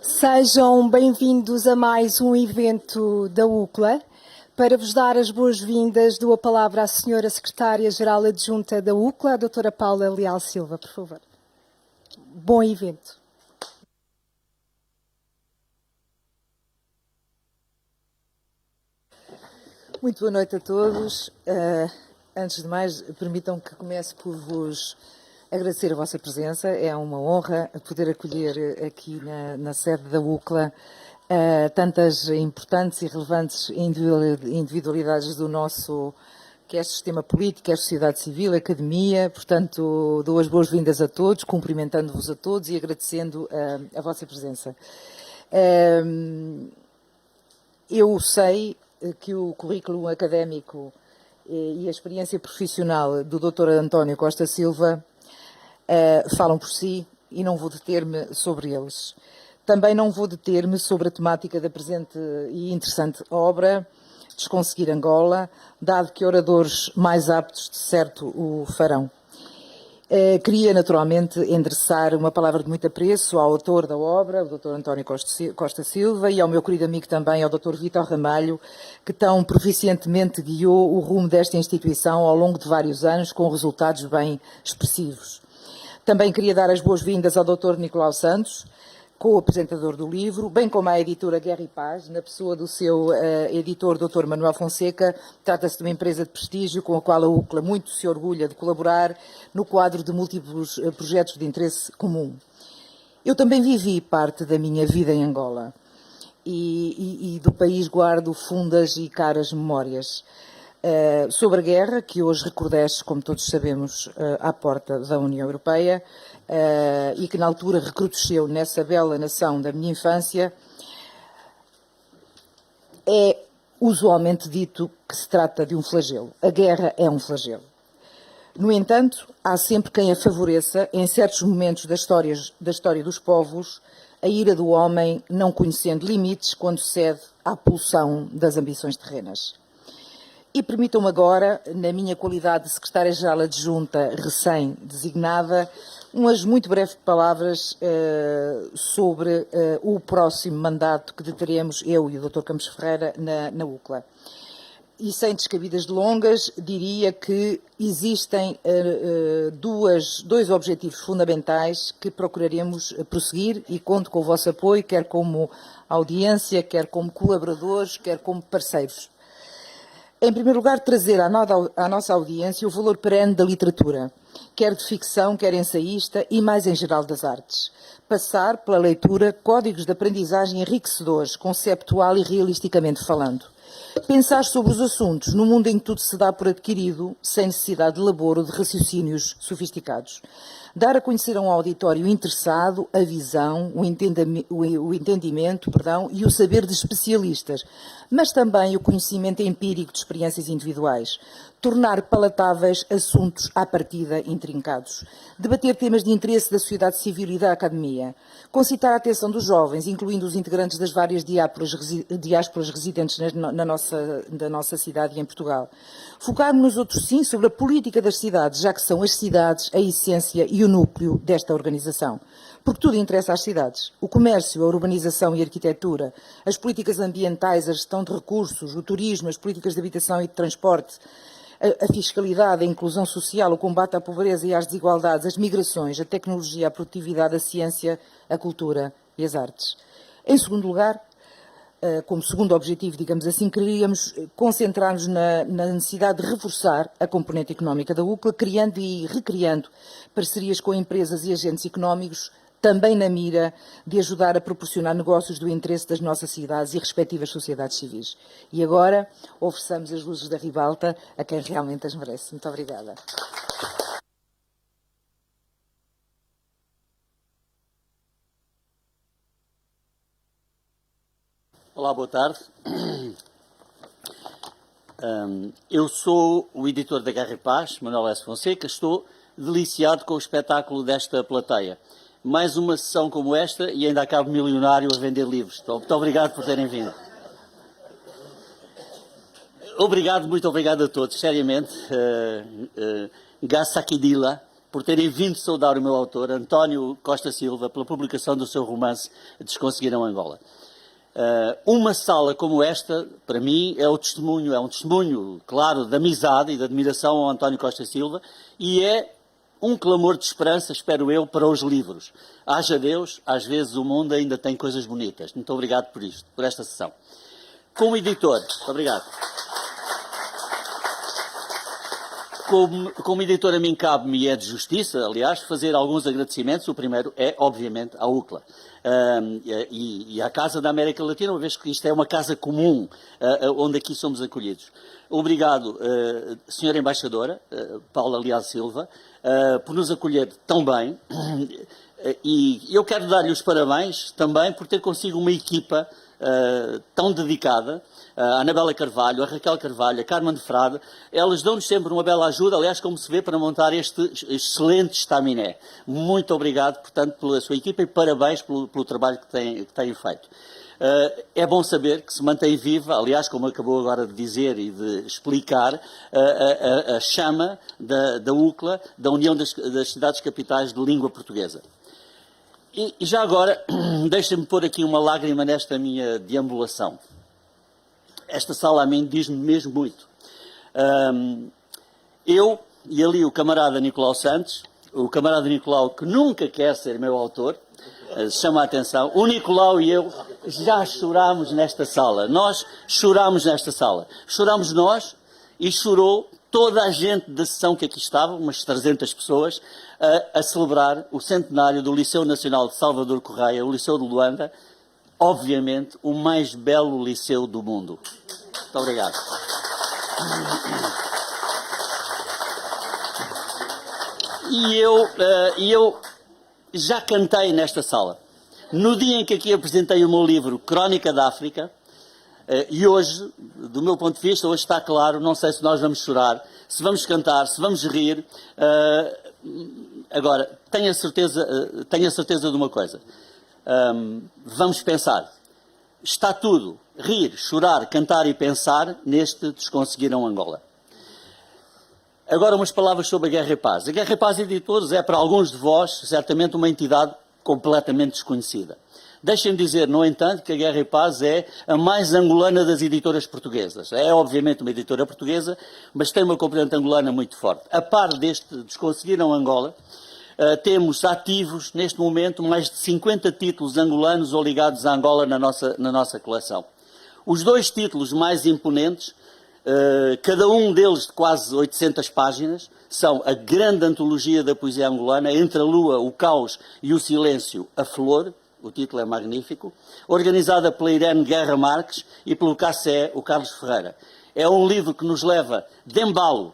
Sejam bem-vindos a mais um evento da UCLA. Para vos dar as boas-vindas, dou a palavra à Senhora Secretária-Geral Adjunta da UCLA, a Doutora Paula Leal Silva, por favor. Bom evento. Muito boa noite a todos. Antes de mais, permitam que comece por vos agradecer a vossa presença. É uma honra poder acolher aqui na sede da UCLA tantas importantes e relevantes individualidades do nosso, quer sistema político, quer sociedade civil, academia. Portanto, dou as boas-vindas a todos, cumprimentando-vos a todos e agradecendo a vossa presença. Eu sei que o currículo académico e a experiência profissional do Dr. António Costa Silva falam por si e não vou deter-me sobre eles. Também não vou deter-me sobre a temática da presente e interessante obra, Desconseguir Angola, dado que oradores mais aptos de certo o farão. Queria naturalmente endereçar uma palavra de muito apreço ao autor da obra, o Dr. António Costa Silva, e ao meu querido amigo também, ao Dr. Vítor Ramalho, que tão proficientemente guiou o rumo desta instituição ao longo de vários anos, com resultados bem expressivos. Também queria dar as boas-vindas ao Dr. Nicolau Santos, co-apresentador do livro, bem como à editora Guerra e Paz, na pessoa do seu editor, Dr. Manuel Fonseca. Trata-se de uma empresa de prestígio com a qual a UCLA muito se orgulha de colaborar no quadro de múltiplos projetos de interesse comum. Eu também vivi parte da minha vida em Angola e do país guardo fundas e caras memórias. Sobre a guerra, que hoje recrudesce, como todos sabemos, à porta da União Europeia, e que na altura recrudesceu nessa bela nação da minha infância, é usualmente dito que se trata de um flagelo. A guerra é um flagelo. No entanto, há sempre quem a favoreça, em certos momentos da história dos povos, a ira do homem não conhecendo limites quando cede à pulsão das ambições terrenas. E permitam-me agora, na minha qualidade de Secretária-Geral Adjunta recém-designada, umas muito breves palavras sobre o próximo mandato que teremos eu e o Dr. Campos Ferreira na UCLA. E sem descabidas delongas, diria que existem dois objetivos fundamentais que procuraremos prosseguir e conto com o vosso apoio, quer como audiência, quer como colaboradores, quer como parceiros. Em primeiro lugar, trazer à nossa audiência o valor perene da literatura quer de ficção, quer ensaísta e, mais em geral, das artes. Passar pela leitura códigos de aprendizagem enriquecedores, conceptual e realisticamente falando. Pensar sobre os assuntos no mundo em que tudo se dá por adquirido, sem necessidade de labor ou de raciocínios sofisticados. Dar a conhecer a um auditório interessado a visão, o entendimento, e o saber de especialistas, mas também o conhecimento empírico de experiências individuais. Tornar palatáveis assuntos à partida intrincados. Debater temas de interesse da sociedade civil e da academia. Concitar a atenção dos jovens, incluindo os integrantes das várias diásporas residentes da nossa cidade e em Portugal. Focar-nos, outros sim, sobre a política das cidades, já que são as cidades a essência e o núcleo desta organização. Porque tudo interessa às cidades. O comércio, a urbanização e a arquitetura, as políticas ambientais, a gestão de recursos, o turismo, as políticas de habitação e de transporte, a fiscalidade, a inclusão social, o combate à pobreza e às desigualdades, as migrações, a tecnologia, a produtividade, a ciência, a cultura e as artes. Em segundo lugar, como segundo objetivo, digamos assim, queríamos concentrar-nos na necessidade de reforçar a componente económica da UCLA, criando e recriando parcerias com empresas e agentes económicos, também na mira de ajudar a proporcionar negócios do interesse das nossas cidades e respectivas sociedades civis. E agora, ofereçamos as luzes da ribalta a quem realmente as merece. Muito obrigada. Olá, boa tarde. Eu sou o editor da Guerra e Paz, Manuel S. Fonseca. Estou deliciado com o espetáculo desta plateia. Mais uma sessão como esta e ainda acabo milionário a vender livros. Então, muito obrigado por terem vindo. Muito obrigado a todos, seriamente. Gassakidila, por terem vindo saudar o meu autor, António Costa Silva, pela publicação do seu romance Desconseguiram Angola. Uma sala como esta, para mim, é um testemunho, claro, de amizade e de admiração ao António Costa Silva e é um clamor de esperança, espero eu, para os livros. Haja Deus, às vezes o mundo ainda tem coisas bonitas. Muito obrigado por isto, por esta sessão. Como editor, muito obrigado. Como editor a mim cabe-me e é de justiça, aliás, fazer alguns agradecimentos. O primeiro é, obviamente, à UCLA e à Casa da América Latina, uma vez que isto é uma casa comum, onde aqui somos acolhidos. Obrigado, Sra. Embaixadora, Paula Leal Silva, por nos acolher tão bem. E eu quero dar-lhe os parabéns também por ter consigo uma equipa tão dedicada. A Anabela Carvalho, a Raquel Carvalho, a Carmen de Frade, elas dão-nos sempre uma bela ajuda, aliás, como se vê, para montar este excelente estaminé. Muito obrigado, portanto, pela sua equipa e parabéns pelo trabalho que têm feito. É bom saber que se mantém viva, aliás, como acabou agora de dizer e de explicar, a chama da UCLA, da União das Cidades Capitais de Língua Portuguesa. E já agora, deixem-me pôr aqui uma lágrima nesta minha deambulação. Esta sala a mim diz-me mesmo muito. Eu e ali o camarada Nicolau Santos, o camarada Nicolau que nunca quer ser meu autor, chama a atenção, o Nicolau e eu já chorámos nesta sala. Nós chorámos nesta sala. Chorámos nós e chorou toda a gente da sessão que aqui estava, umas 300 pessoas, a celebrar o centenário do Liceu Nacional de Salvador Correia, o Liceu de Luanda, obviamente, o mais belo liceu do mundo. Muito obrigado. E eu já cantei nesta sala. No dia em que aqui apresentei o meu livro Crónica da África, e hoje, do meu ponto de vista, hoje está claro, não sei se nós vamos chorar, se vamos cantar, se vamos rir. Agora, tenho a certeza de uma coisa. Vamos pensar. Está tudo, rir, chorar, cantar e pensar neste Desconseguiram Angola. Agora umas palavras sobre a Guerra e Paz. A Guerra e Paz Editores é para alguns de vós certamente uma entidade completamente desconhecida. Deixem-me dizer, no entanto, que a Guerra e Paz é a mais angolana das editoras portuguesas. É obviamente uma editora portuguesa, mas tem uma componente angolana muito forte. A par deste Desconseguiram Angola, temos ativos, neste momento, mais de 50 títulos angolanos ou ligados a Angola na nossa coleção. Os dois títulos mais imponentes cada um deles de quase 800 páginas, são a grande antologia da poesia angolana, Entre a Lua, o Caos e o Silêncio, a Flor, o título é magnífico, organizada pela Irene Guerra Marques e pelo Cassé, o Carlos Ferreira. É um livro que nos leva de embalo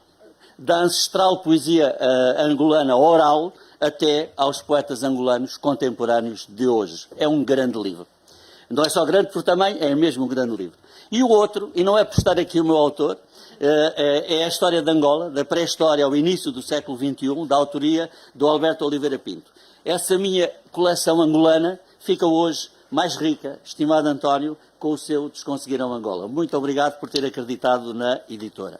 da ancestral poesia angolana oral até aos poetas angolanos contemporâneos de hoje. É um grande livro. Não é só grande por tamanho, é mesmo um grande livro. E o outro, e não é por estar aqui o meu autor, é a história de Angola, da pré-história ao início do século XXI, da autoria do Alberto Oliveira Pinto. Essa minha coleção angolana fica hoje mais rica, estimado António, com o seu Desconseguiram Angola. Muito obrigado por ter acreditado na editora.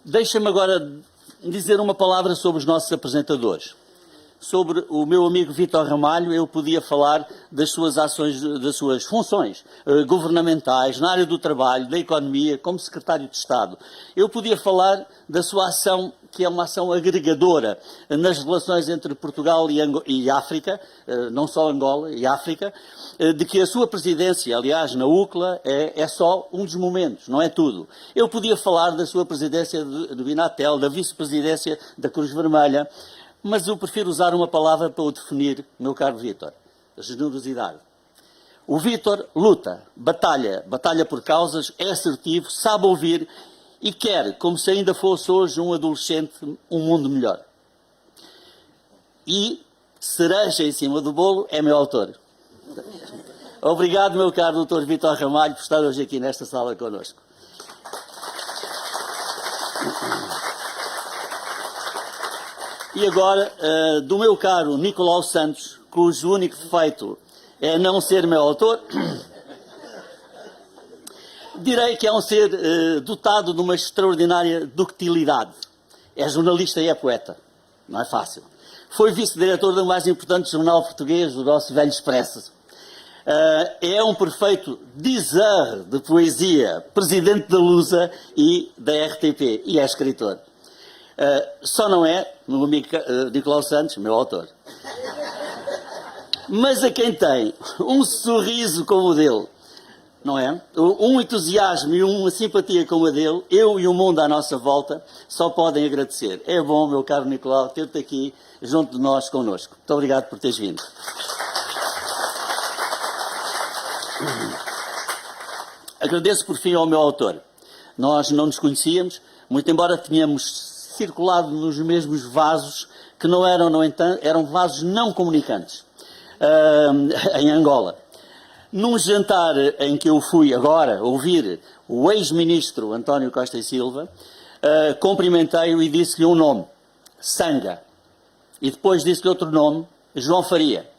Deixa-me agora dizer uma palavra sobre os nossos apresentadores. Sobre o meu amigo Vítor Ramalho, eu podia falar das suas ações, das suas funções governamentais, na área do trabalho, da economia, como secretário de Estado. Eu podia falar da sua ação, que é uma ação agregadora nas relações entre Portugal e África, não só Angola e África, de que a sua presidência, aliás, na UCLA, é só um dos momentos, não é tudo. Eu podia falar da sua presidência do Binatel, da vice-presidência da Cruz Vermelha, mas eu prefiro usar uma palavra para o definir, meu caro Vítor: generosidade. O Vítor luta, batalha por causas, é assertivo, sabe ouvir e quer, como se ainda fosse hoje um adolescente, um mundo melhor. E, cereja em cima do bolo, é meu autor. Obrigado, meu caro Dr. Vítor Ramalho, por estar hoje aqui nesta sala connosco. E agora, do meu caro Nicolau Santos, cujo único defeito é não ser meu autor, direi que é um ser dotado de uma extraordinária ductilidade. É jornalista e é poeta. Não é fácil. Foi vice-diretor do mais importante jornal português, do nosso velho Expresso. É um perfeito dizer de poesia, presidente da Lusa e da RTP, e é escritor. Só não é, meu amigo Nicolau Santos, meu autor. Mas a quem tem um sorriso como o dele, não é? Um entusiasmo e uma simpatia como a dele, eu e o mundo à nossa volta só podem agradecer. É bom, meu caro Nicolau, ter-te aqui junto de nós, connosco. Muito obrigado por teres vindo. Agradeço por fim ao meu autor. Nós não nos conhecíamos, muito embora tínhamos circulado nos mesmos vasos, que não eram, no entanto, eram vasos não comunicantes, em Angola. Num jantar em que eu fui agora ouvir o ex-ministro António Costa e Silva, cumprimentei-o e disse-lhe um nome, Sanga, e depois disse-lhe outro nome, João Faria.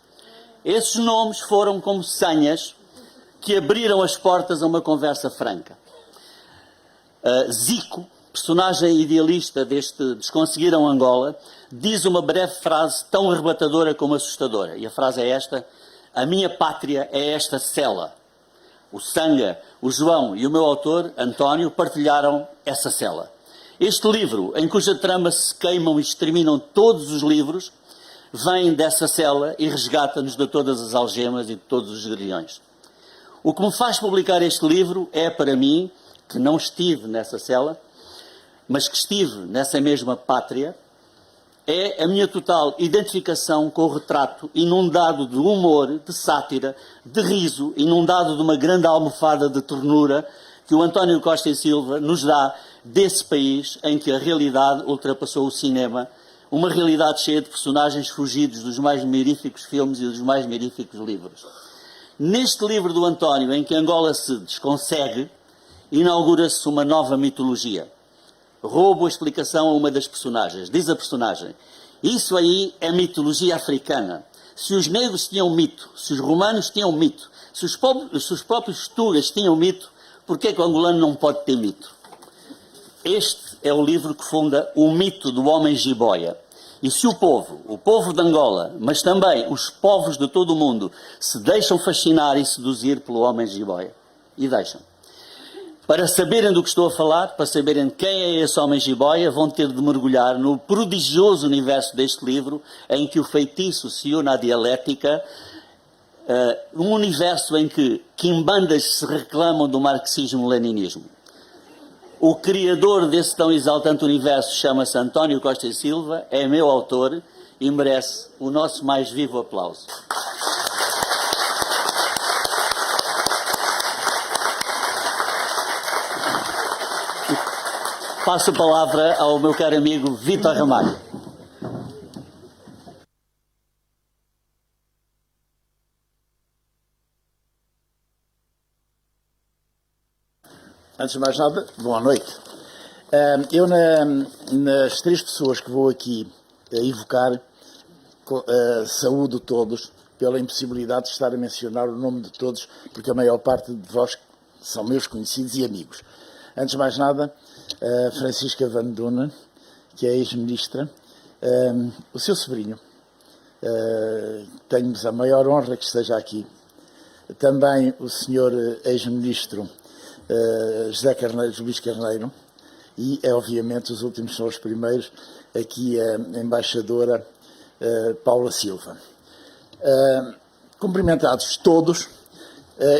Esses nomes foram como senhas que abriram as portas a uma conversa franca. Zico, personagem idealista deste Desconseguiram Angola, diz uma breve frase tão arrebatadora como assustadora. E a frase é esta: a minha pátria é esta cela. O Sanga, o João e o meu autor, António, partilharam essa cela. Este livro, em cuja trama se queimam e exterminam todos os livros, vem dessa cela e resgata-nos de todas as algemas e de todos os grilhões. O que me faz publicar este livro é, para mim, que não estive nessa cela, mas que estive nessa mesma pátria, é a minha total identificação com o retrato inundado de humor, de sátira, de riso, inundado de uma grande almofada de ternura que o António Costa e Silva nos dá desse país em que a realidade ultrapassou o cinema, uma realidade cheia de personagens fugidos dos mais miríficos filmes e dos mais miríficos livros. Neste livro do António, em que Angola se desconsegue, inaugura-se uma nova mitologia. Roubo a explicação a uma das personagens. Diz a personagem: isso aí é mitologia africana. Se os negros tinham mito, se os romanos tinham mito, se os próprios tugas tinham mito, por que o angolano não pode ter mito? Este é o livro que funda o mito do homem jiboia. E se o povo de Angola, mas também os povos de todo o mundo, se deixam fascinar e seduzir pelo homem jiboia, e deixam. Para saberem do que estou a falar, para saberem quem é esse homem jiboia, vão ter de mergulhar no prodigioso universo deste livro, em que o feitiço se une à dialética, num universo em que quimbandas se reclamam do marxismo-leninismo. O criador desse tão exaltante universo chama-se António Costa e Silva, é meu autor e merece o nosso mais vivo aplauso. Passo a palavra ao meu caro amigo Vítor Ramalho. Antes de mais nada, boa noite. Eu, nas três pessoas que vou aqui evocar, saúdo todos pela impossibilidade de estar a mencionar o nome de todos, porque a maior parte de vós são meus conhecidos e amigos. Antes de mais nada, Francisca Van Dunen, que é ex-ministra, o seu sobrinho, tenho-vos a maior honra que esteja aqui. Também o senhor ex-ministro José Carneiro, Luís Carneiro, e, obviamente, os últimos são os primeiros, aqui a embaixadora Paula Silva. Cumprimentados todos,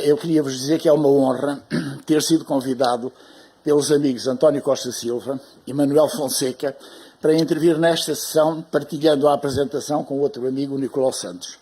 eu queria vos dizer que é uma honra ter sido convidado pelos amigos António Costa Silva e Manuel Fonseca para intervir nesta sessão, partilhando a apresentação com outro amigo, Nicolau Santos.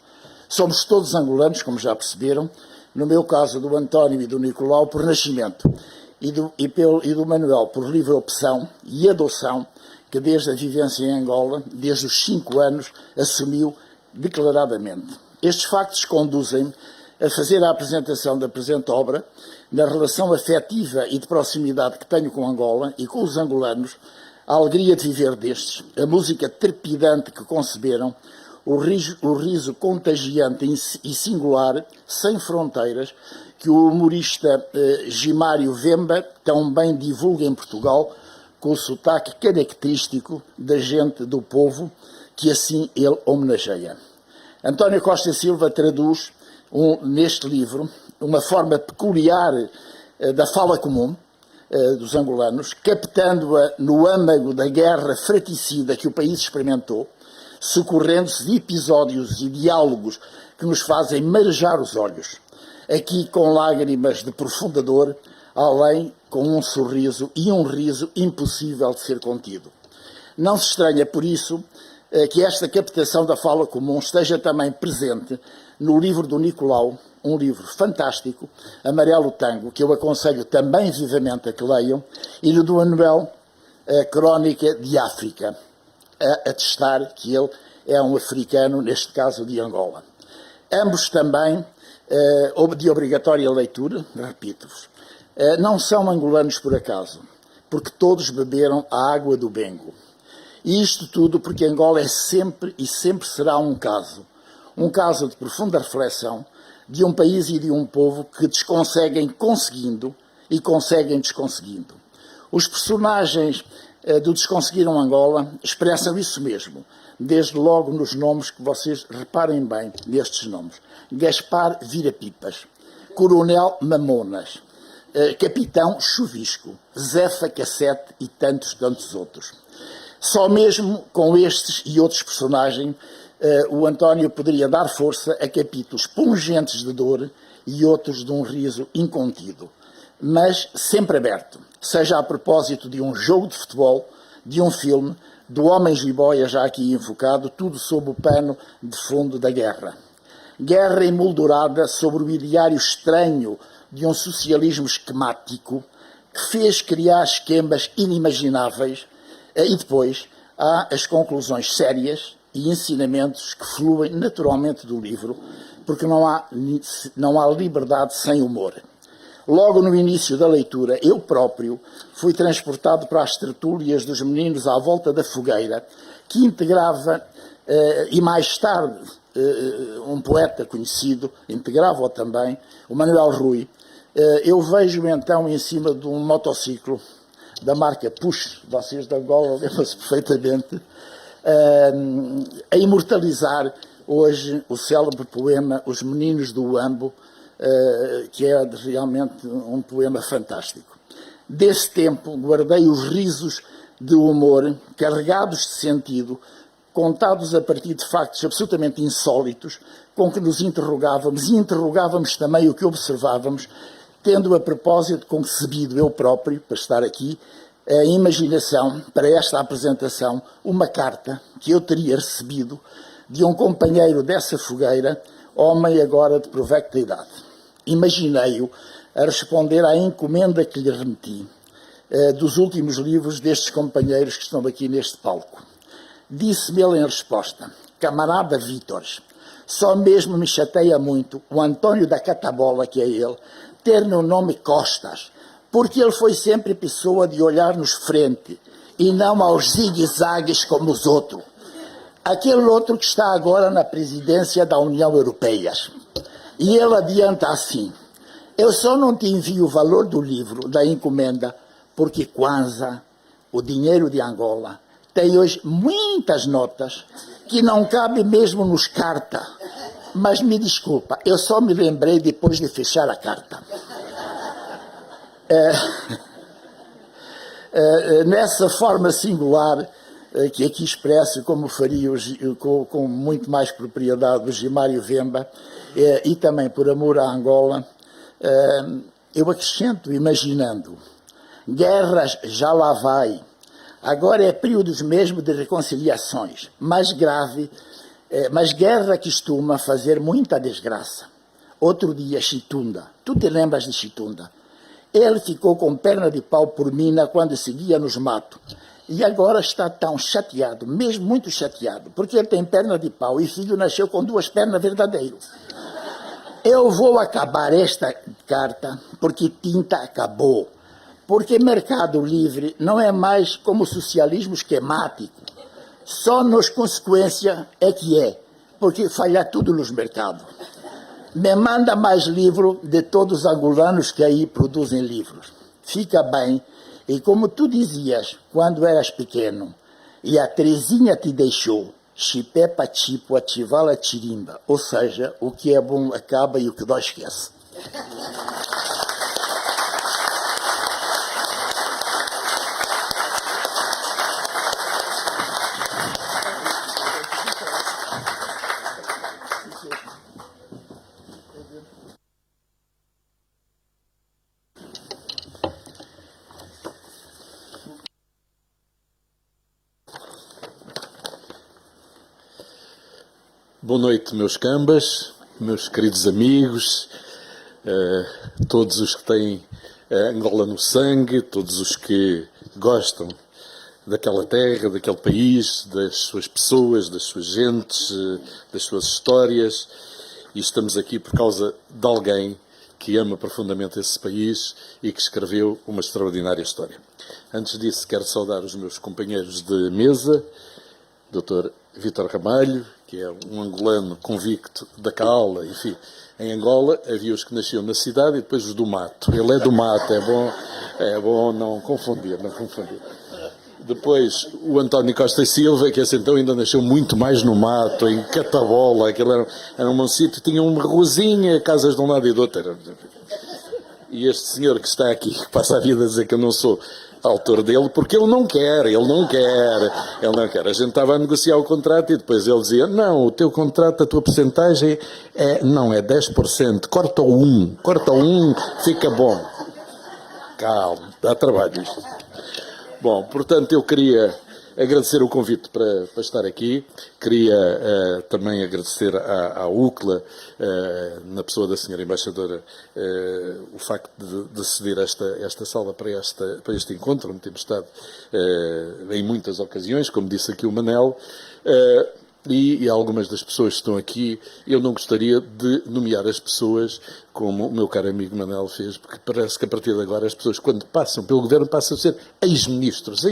Somos todos angolanos, como já perceberam, no meu caso do António e do Nicolau por nascimento, e do Manuel por livre opção e adoção, que desde a vivência em Angola, desde os 5 anos, assumiu declaradamente. Estes factos conduzem-me a fazer a apresentação da presente obra, na relação afetiva e de proximidade que tenho com Angola e com os angolanos, a alegria de viver destes, a música trepidante que conceberam, o riso contagiante e singular, sem fronteiras, que o humorista Gimário Vemba tão bem divulga em Portugal, com o sotaque característico da gente do povo, que assim ele homenageia. António Costa Silva traduz neste livro uma forma peculiar da fala comum dos angolanos, captando-a no âmago da guerra fratricida que o país experimentou, socorrendo-se de episódios e diálogos que nos fazem marejar os olhos, aqui com lágrimas de profunda dor, além com um sorriso e um riso impossível de ser contido. Não se estranha, por isso, que esta captação da fala comum esteja também presente no livro do Nicolau, um livro fantástico, Amarelo Tango, que eu aconselho também vivamente a que leiam, e no do Manuel, a Crónica de África, a atestar que ele é um africano, neste caso de Angola. Ambos também de obrigatória leitura, repito-vos. Não são angolanos por acaso, porque todos beberam a água do Bengo. E isto tudo porque Angola é sempre e sempre será um caso de profunda reflexão de um país e de um povo que desconseguem conseguindo e conseguem desconseguindo. Os personagens do Desconseguiram Angola expressam isso mesmo, desde logo nos nomes que vocês reparem bem nestes nomes. Gaspar Vira-Pipas, Coronel Mamonas, Capitão Chuvisco, Zefa Cassete e tantos outros. Só mesmo com estes e outros personagens o António poderia dar força a capítulos pungentes de dor e outros de um riso incontido, mas sempre aberto, seja a propósito de um jogo de futebol, de um filme, do homem jiboia já aqui invocado, tudo sob o pano de fundo da guerra. Guerra emoldurada sobre o ideário estranho de um socialismo esquemático que fez criar esquemas inimagináveis, e depois há as conclusões sérias e ensinamentos que fluem naturalmente do livro, porque não há liberdade sem humor. Logo no início da leitura, eu próprio fui transportado para as tertúlias dos meninos à volta da fogueira, que integrava, e mais tarde um poeta conhecido, integrava-o também, o Manuel Rui. Eu vejo então em cima de um motociclo da marca Push, vocês de Angola lembram-se perfeitamente, a imortalizar hoje o célebre poema Os Meninos do Uambo, que é realmente um poema fantástico. Desse tempo guardei os risos de humor, carregados de sentido, contados a partir de factos absolutamente insólitos, com que nos interrogávamos e interrogávamos também o que observávamos, tendo a propósito concebido eu próprio, para estar aqui, a imaginação para esta apresentação, uma carta que eu teria recebido de um companheiro dessa fogueira, homem agora de provecta idade. Imaginei-o a responder à encomenda que lhe remeti dos últimos livros destes companheiros que estão aqui neste palco. Disse-me ele em resposta: camarada Vítor, só mesmo me chateia muito o António da Catabola, que é ele, ter no nome Costas, porque ele foi sempre pessoa de olhar-nos frente e não aos zigue-zagues como os outros. Aquele outro que está agora na presidência da União Europeia. E ele adianta assim: eu só não te envio o valor do livro, da encomenda, porque Kwanza, o dinheiro de Angola, tem hoje muitas notas que não cabe mesmo nos carta. Mas me desculpa, eu só me lembrei depois de fechar a carta. Nessa forma singular que aqui expresso, como faria com muito mais propriedade o Gimário Vemba, e também por amor à Angola, eu acrescento imaginando: guerras já lá vai, agora é períodos mesmo de reconciliações, mais grave, mas guerra costuma fazer muita desgraça. Outro dia, Chitunda, tu te lembras de Chitunda? Ele ficou com perna de pau por mina quando seguia nos matos. E agora está tão chateado, mesmo muito chateado, porque ele tem perna de pau e filho nasceu com 2 pernas verdadeiras. Eu vou acabar esta carta porque tinta acabou. Porque mercado livre não é mais como socialismo esquemático. Só nos consequência é que é, porque falha tudo nos mercados. Me manda mais livro de todos os angolanos que aí produzem livros. Fica bem, e como tu dizias quando eras pequeno, e a Terezinha te deixou, chipé pa chipo, ativala tirimba, ou seja, o que é bom acaba e o que dói esquece. Boa noite, meus cambas, meus queridos amigos, todos os que têm Angola no sangue, todos os que gostam daquela terra, daquele país, das suas pessoas, das suas gentes, das suas histórias. E estamos aqui por causa de alguém que ama profundamente esse país e que escreveu uma extraordinária história. Antes disso, quero saudar os meus companheiros de mesa, Dr. Vítor Ramalho, que é um angolano convicto da Caala. Enfim, em Angola havia os que nasciam na cidade e depois os do mato. Ele é do mato, é bom não confundir, Depois o António Costa e Silva, que esse então ainda nasceu muito mais no mato, em Catabola. Aquilo era um sítio, tinha uma ruazinha, casas de um lado e do outro. E este senhor que está aqui, que passa a vida a dizer que eu não sou autor dele, porque ele não quer. A gente estava a negociar o contrato e depois ele dizia: não, o teu contrato, a tua percentagem é 10%, corta o 1, fica bom. Calma, dá trabalho isto. Bom, portanto, eu queria agradecer o convite para estar aqui. Queria também agradecer à UCLA, na pessoa da senhora embaixadora, o facto de ceder esta sala para este encontro, onde temos estado em muitas ocasiões, como disse aqui o Manel. E algumas das pessoas que estão aqui, eu não gostaria de nomear as pessoas como o meu caro amigo Manel fez, porque parece que a partir de agora as pessoas, quando passam pelo governo, passam a ser ex-ministros.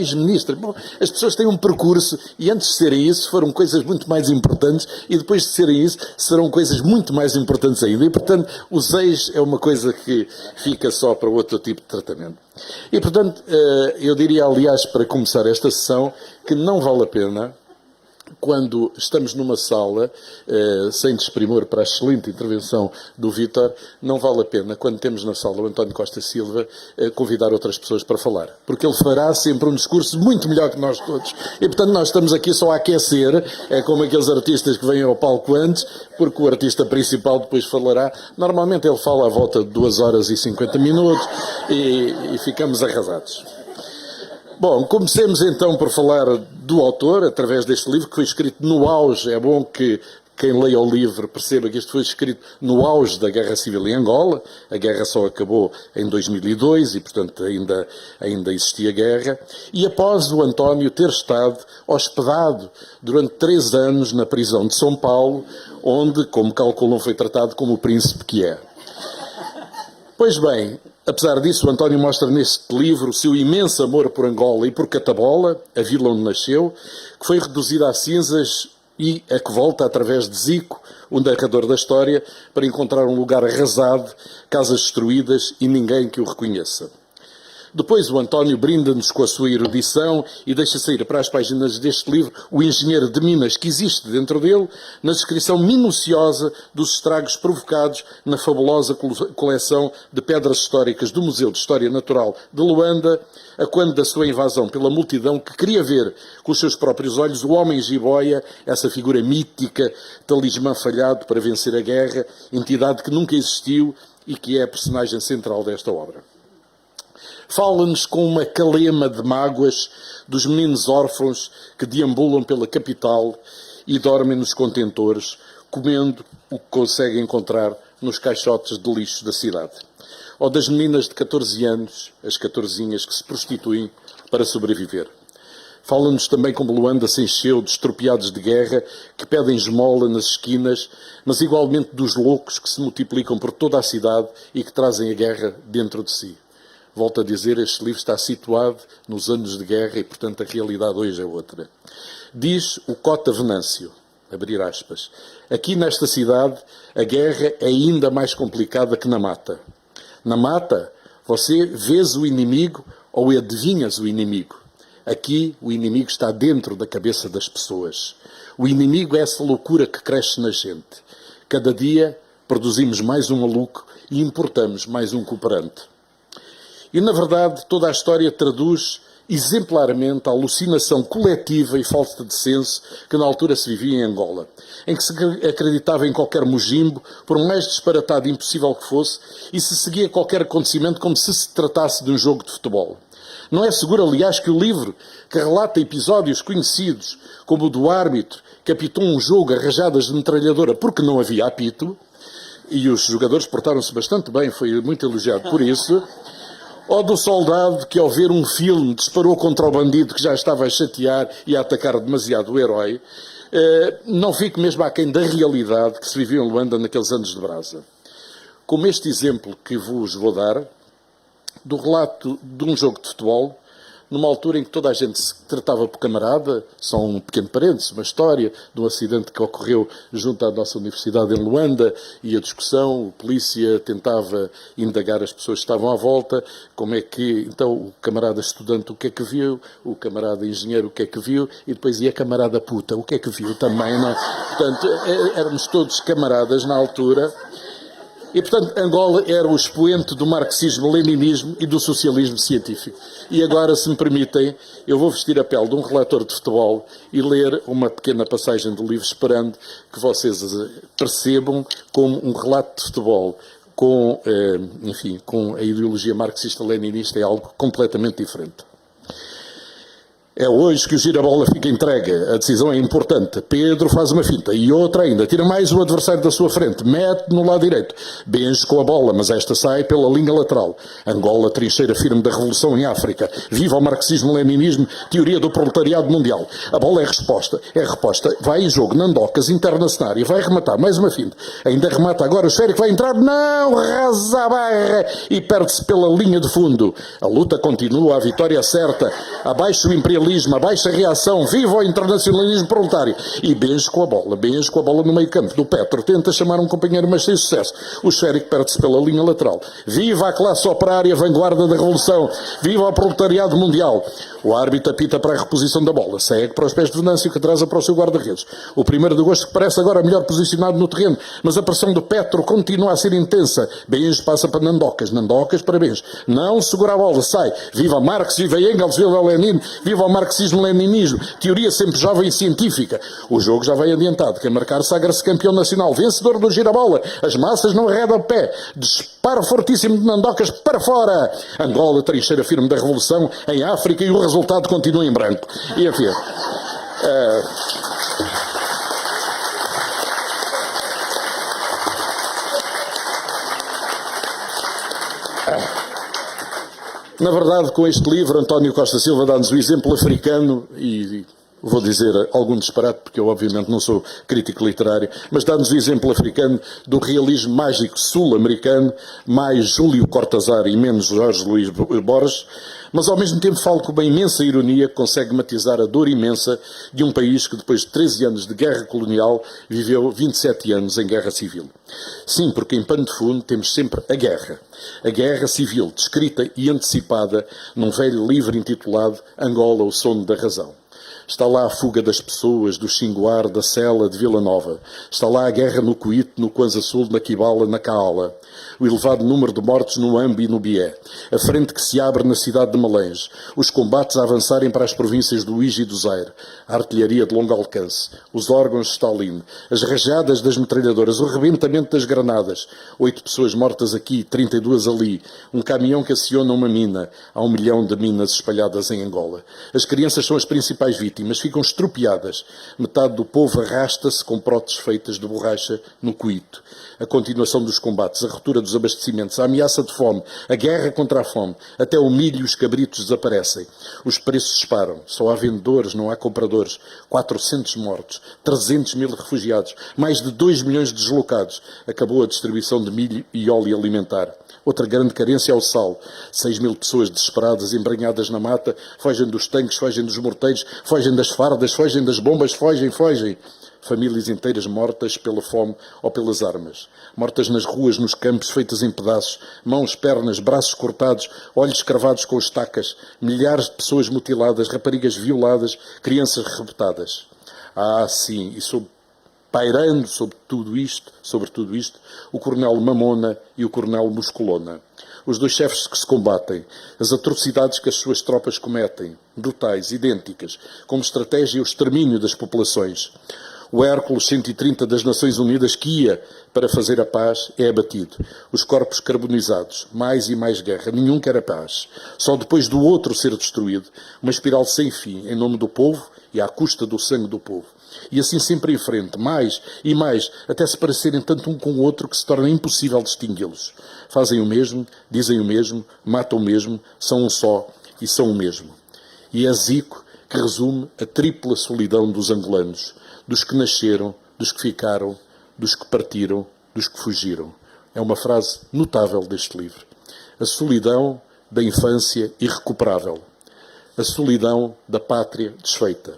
Bom, as pessoas têm um percurso e antes de serem isso foram coisas muito mais importantes e depois de serem isso serão coisas muito mais importantes ainda. E, portanto, os ex é uma coisa que fica só para outro tipo de tratamento. E, portanto, eu diria, aliás, para começar esta sessão, que não vale a pena quando estamos numa sala, sem desprimor para a excelente intervenção do Vítor, não vale a pena, quando temos na sala o António Costa Silva, convidar outras pessoas para falar. Porque ele fará sempre um discurso muito melhor que nós todos. E, portanto, nós estamos aqui só a aquecer, é como aqueles artistas que vêm ao palco antes, porque o artista principal depois falará. Normalmente ele fala à volta de 2 horas e 50 minutos e ficamos arrasados. Bom, comecemos então por falar do autor, através deste livro, que foi escrito no auge. É bom que quem leia o livro perceba que isto foi escrito no auge da Guerra Civil em Angola. A guerra só acabou em 2002 e, portanto, ainda existia guerra. E após o António ter estado hospedado durante 3 anos na prisão de São Paulo, onde, como calculam, foi tratado como o príncipe que é. Pois bem, apesar disso, o António mostra neste livro o seu imenso amor por Angola e por Catabola, a vila onde nasceu, que foi reduzida a cinzas e a que volta através de Zico, o narrador da história, para encontrar um lugar arrasado, casas destruídas e ninguém que o reconheça. Depois o António brinda-nos com a sua erudição e deixa sair para as páginas deste livro o engenheiro de Minas que existe dentro dele, na descrição minuciosa dos estragos provocados na fabulosa coleção de pedras históricas do Museu de História Natural de Luanda, a quando da sua invasão pela multidão que queria ver com os seus próprios olhos o homem jiboia, essa figura mítica, talismã falhado para vencer a guerra, entidade que nunca existiu e que é a personagem central desta obra. Fala-nos com uma calema de mágoas dos meninos órfãos que deambulam pela capital e dormem nos contentores, comendo o que conseguem encontrar nos caixotes de lixo da cidade. Ou das meninas de 14 anos, as 14zinhas que se prostituem para sobreviver. Fala-nos também como Luanda se encheu de estropiados de guerra que pedem esmola nas esquinas, mas igualmente dos loucos que se multiplicam por toda a cidade e que trazem a guerra dentro de si. Volto a dizer, este livro está situado nos anos de guerra e, portanto, a realidade hoje é outra. Diz o Cota Venâncio, abrir aspas, aqui nesta cidade a guerra é ainda mais complicada que na mata. Na mata, você vês o inimigo ou adivinhas o inimigo. Aqui, o inimigo está dentro da cabeça das pessoas. O inimigo é essa loucura que cresce na gente. Cada dia produzimos mais um maluco e importamos mais um cooperante. E, na verdade, toda a história traduz exemplarmente a alucinação coletiva e falta de senso que na altura se vivia em Angola, em que se acreditava em qualquer mojimbo, por mais disparatado e impossível que fosse, e se seguia qualquer acontecimento como se se tratasse de um jogo de futebol. Não é seguro, aliás, que o livro, que relata episódios conhecidos, como o do árbitro que apitou um jogo a rajadas de metralhadora porque não havia apito, e os jogadores portaram-se bastante bem, foi muito elogiado por isso, ou do soldado que, ao ver um filme, disparou contra o bandido que já estava a chatear e a atacar demasiado o herói, não fico mesmo aquém da realidade que se vivia em Luanda naqueles anos de brasa. Como este exemplo que vos vou dar, do relato de um jogo de futebol, numa altura em que toda a gente se tratava por camarada, só um pequeno parênteses, uma história de um acidente que ocorreu junto à nossa universidade em Luanda, e a discussão, a polícia tentava indagar as pessoas que estavam à volta, como é que, então, o camarada estudante o que é que viu, o camarada engenheiro o que é que viu, e depois ia a camarada puta, o que é que viu também, não é? Portanto, éramos todos camaradas na altura. E, portanto, Angola era o expoente do marxismo-leninismo e do socialismo científico. E agora, se me permitem, eu vou vestir a pele de um relator de futebol e ler uma pequena passagem do livro, esperando que vocês percebam como um relato de futebol com, enfim, com a ideologia marxista-leninista é algo completamente diferente. É hoje que o girabola fica entregue. A decisão é importante. Pedro faz uma finta. E outra ainda. Tira mais o adversário da sua frente. Mete no lado direito. Benje com a bola, mas esta sai pela linha lateral. Angola, trincheira firme da revolução em África. Viva o marxismo-leninismo, teoria do proletariado mundial. A bola é resposta. É reposta. Vai em jogo. Nandocas, interna cenário. Vai rematar. Mais uma finta. Ainda remata agora. O esférico vai entrar. Não! Rasa a barra. E perde-se pela linha de fundo. A luta continua. A vitória certa. Abaixo o imperialismo imperialismo, a baixa reação, viva o internacionalismo proletário. E beijo com a bola no meio campo do Petro, tenta chamar um companheiro, mas sem sucesso. O esférico perde-se pela linha lateral. Viva a classe operária, vanguarda da revolução, viva o proletariado mundial. O árbitro apita para a reposição da bola, segue para os pés de Venâncio, que atrasa para o seu guarda-redes. O 1º de agosto que parece agora melhor posicionado no terreno, mas a pressão do Petro continua a ser intensa. Bens passa para Nandocas, parabéns. Não segura a bola, sai. Viva Marx, viva Engels, viva Lenin, viva o marxismo-leninismo. Teoria sempre jovem e científica. O jogo já vai adiantado. Quem marcar sagra-se campeão nacional, vencedor do gira-bola. As massas não arredam o pé. Disparo fortíssimo de Nandocas para fora. Angola, trincheira firme da revolução em África, e o resultado continua em branco. E enfim... Na verdade, com este livro, António Costa Silva dá-nos o exemplo africano, e vou dizer algum disparate, porque eu obviamente não sou crítico literário, mas dá-nos o exemplo africano do realismo mágico sul-americano, mais Júlio Cortázar e menos Jorge Luís Borges, mas ao mesmo tempo falo com uma imensa ironia que consegue matizar a dor imensa de um país que depois de 13 anos de guerra colonial viveu 27 anos em guerra civil. Sim, porque em pano de fundo temos sempre a guerra civil, descrita e antecipada num velho livro intitulado Angola, o sono da razão. Está lá a fuga das pessoas, do Xinguar, da Sela, de Vila Nova. Está lá a guerra no Cuíto, no Kwanza Sul, na Kibala, na Kaala. O elevado número de mortos no Ambi e no Bié. A frente que se abre na cidade de Malense. Os combates a avançarem para as províncias do Uíge e do Zaire. A artilharia de longo alcance. Os órgãos de Stalin. As rajadas das metralhadoras. O rebentamento das granadas. 8 pessoas mortas aqui, 32 ali. Um caminhão que aciona uma mina. Há 1 milhão de minas espalhadas em Angola. As crianças são as principais vítimas, ficam estropiadas. Metade do povo arrasta-se com próteses feitas de borracha no Cuíto. A continuação dos combates, a ruptura dos abastecimentos, a ameaça de fome, a guerra contra a fome, até o milho e os cabritos desaparecem. Os preços disparam, só há vendedores, não há compradores. 400 mortos, 300 mil refugiados, mais de 2 milhões de deslocados. Acabou a distribuição de milho e óleo alimentar. Outra grande carência é o sal. 6 mil pessoas desesperadas, embranhadas na mata, fogem dos tanques, fogem dos morteiros, fogem das fardas, fogem das bombas, fogem. Famílias inteiras mortas pela fome ou pelas armas. Mortas nas ruas, nos campos, feitas em pedaços, mãos, pernas, braços cortados, olhos cravados com estacas, milhares de pessoas mutiladas, raparigas violadas, crianças reputadas. Ah, sim, e pairando sobre tudo isto, o coronel Mamona e o coronel Musculona. Os 2 chefes que se combatem, as atrocidades que as suas tropas cometem, brutais, idênticas, como estratégia o extermínio das populações. O Hércules 130 das Nações Unidas que ia para fazer a paz é abatido. Os corpos carbonizados, mais e mais guerra, nenhum quer a paz. Só depois do outro ser destruído, uma espiral sem fim, em nome do povo e à custa do sangue do povo. E assim sempre em frente, mais e mais, até se parecerem tanto um com o outro que se torna impossível distingui-los. Fazem o mesmo, dizem o mesmo, matam o mesmo, são um só e são o mesmo. E é Zico que resume a tripla solidão dos angolanos, dos que nasceram, dos que ficaram, dos que partiram, dos que fugiram. É uma frase notável deste livro. A solidão da infância irrecuperável. A solidão da pátria desfeita.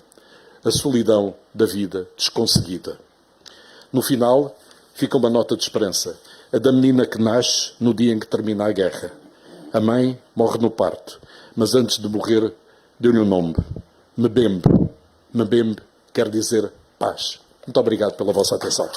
A solidão da vida desconseguida. No final, fica uma nota de esperança. A da menina que nasce no dia em que termina a guerra. A mãe morre no parto, mas antes de morrer deu-lhe um nome. Mbembe. Mbembe quer dizer paz. Muito obrigado pela vossa atenção.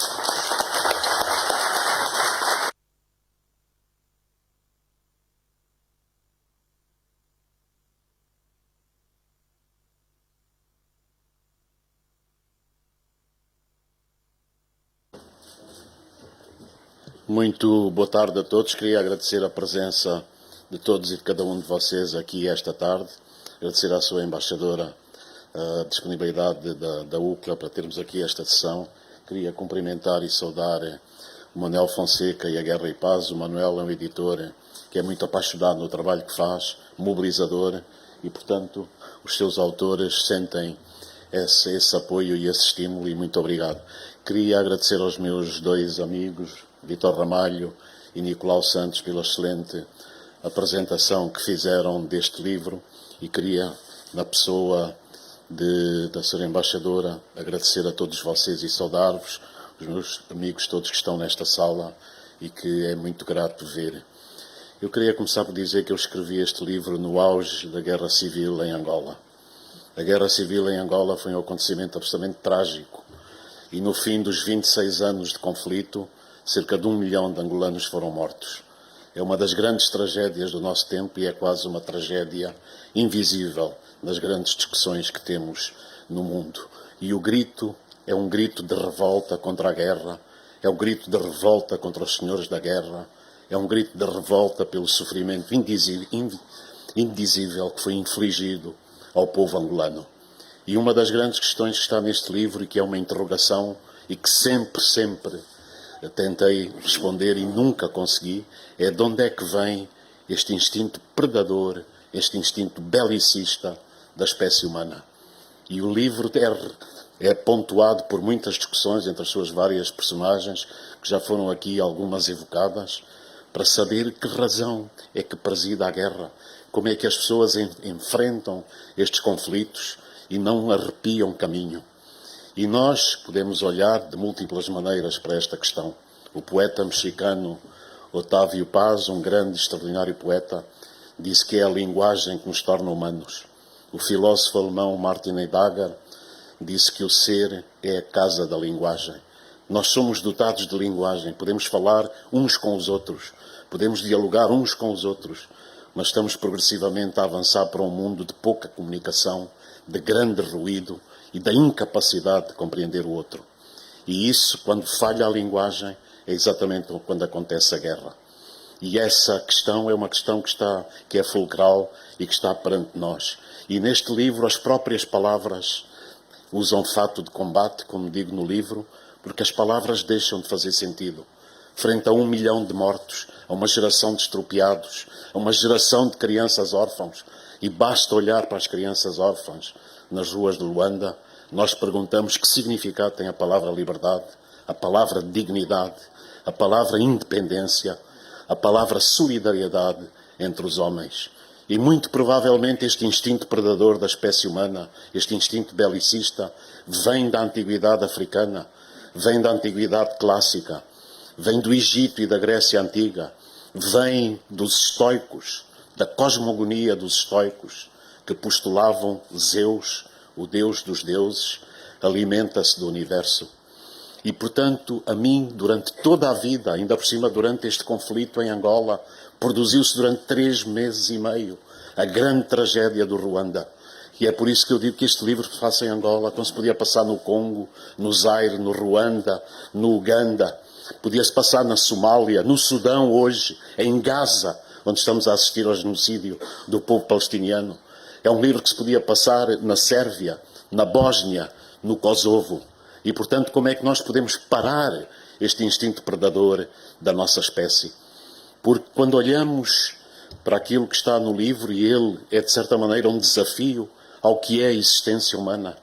Muito boa tarde a todos. Queria agradecer a presença de todos e de cada um de vocês aqui esta tarde. Agradecer à sua embaixadora a disponibilidade da UCLA para termos aqui esta sessão. Queria cumprimentar e saudar o Manuel Fonseca e a Guerra e Paz. O Manuel é um editor que é muito apaixonado no trabalho que faz, mobilizador, e, portanto, os seus autores sentem esse apoio e esse estímulo, e muito obrigado. Queria agradecer aos meus 2 amigos, Vítor Ramalho e Nicolau Santos, pela excelente apresentação que fizeram deste livro, e queria, na pessoa da Sra. Embaixadora, agradecer a todos vocês e saudar-vos, os meus amigos todos que estão nesta sala e que é muito grato ver. Eu queria começar por dizer que eu escrevi este livro no auge da Guerra Civil em Angola. A Guerra Civil em Angola foi um acontecimento absolutamente trágico e no fim dos 26 anos de conflito, cerca de 1 milhão de angolanos foram mortos. É uma das grandes tragédias do nosso tempo e é quase uma tragédia invisível nas grandes discussões que temos no mundo. E o grito é um grito de revolta contra a guerra, é um grito de revolta contra os senhores da guerra, é um grito de revolta pelo sofrimento indizível que foi infligido ao povo angolano. E uma das grandes questões que está neste livro e que é uma interrogação e que sempre tentei responder e nunca consegui, é de onde é que vem este instinto predador, este instinto belicista da espécie humana. E o livro é pontuado por muitas discussões entre as suas várias personagens, que já foram aqui algumas evocadas, para saber que razão é que preside a guerra, como é que as pessoas enfrentam estes conflitos e não arrepiam caminho. E nós podemos olhar de múltiplas maneiras para esta questão. O poeta mexicano Otávio Paz, um grande e extraordinário poeta, disse que é a linguagem que nos torna humanos. O filósofo alemão Martin Heidegger disse que o ser é a casa da linguagem. Nós somos dotados de linguagem, podemos falar uns com os outros, podemos dialogar uns com os outros, mas estamos progressivamente a avançar para um mundo de pouca comunicação, de grande ruído e da incapacidade de compreender o outro. E isso, quando falha a linguagem, é exatamente quando acontece a guerra. E essa questão é uma questão que é fulcral e que está perante nós. E neste livro as próprias palavras usam fato de combate, como digo no livro, porque as palavras deixam de fazer sentido. Frente a 1 milhão de mortos, a uma geração de estropiados, a uma geração de crianças órfãos, e basta olhar para as crianças órfãs nas ruas de Luanda, nós perguntamos que significado tem a palavra liberdade, a palavra dignidade, a palavra independência, a palavra solidariedade entre os homens. E muito provavelmente este instinto predador da espécie humana, este instinto belicista, vem da antiguidade africana, vem da antiguidade clássica, vem do Egito e da Grécia Antiga, vem dos estoicos, da cosmogonia dos estoicos, que postulavam Zeus, o Deus dos deuses, alimenta-se do universo. E, portanto, a mim, durante toda a vida, ainda por cima durante este conflito em Angola, produziu-se durante 3 meses e meio a grande tragédia do Ruanda. E é por isso que eu digo que este livro se passa em Angola, como se podia passar no Congo, no Zaire, no Ruanda, no Uganda, podia-se passar na Somália, no Sudão hoje, em Gaza, onde estamos a assistir ao genocídio do povo palestiniano. É um livro que se podia passar na Sérvia, na Bósnia, no Kosovo. E, portanto, como é que nós podemos parar este instinto predador da nossa espécie? Porque quando olhamos para aquilo que está no livro, e ele é, de certa maneira, um desafio ao que é a existência humana,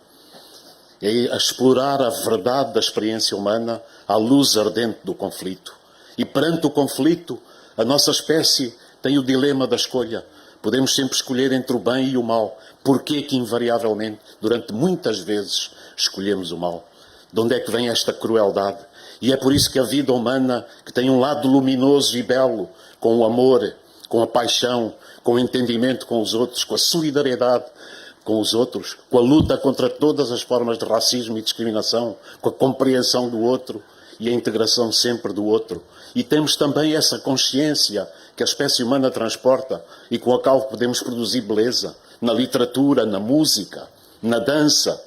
é a explorar a verdade da experiência humana à luz ardente do conflito. E perante o conflito, a nossa espécie tem o dilema da escolha. Podemos sempre escolher entre o bem e o mal. Porquê que, invariavelmente, durante muitas vezes, escolhemos o mal? De onde é que vem esta crueldade? E é por isso que a vida humana, que tem um lado luminoso e belo, com o amor, com a paixão, com o entendimento com os outros, com a solidariedade com os outros, com a luta contra todas as formas de racismo e discriminação, com a compreensão do outro e a integração sempre do outro. E temos também essa consciência que a espécie humana transporta e com a qual podemos produzir beleza na literatura, na música, na dança,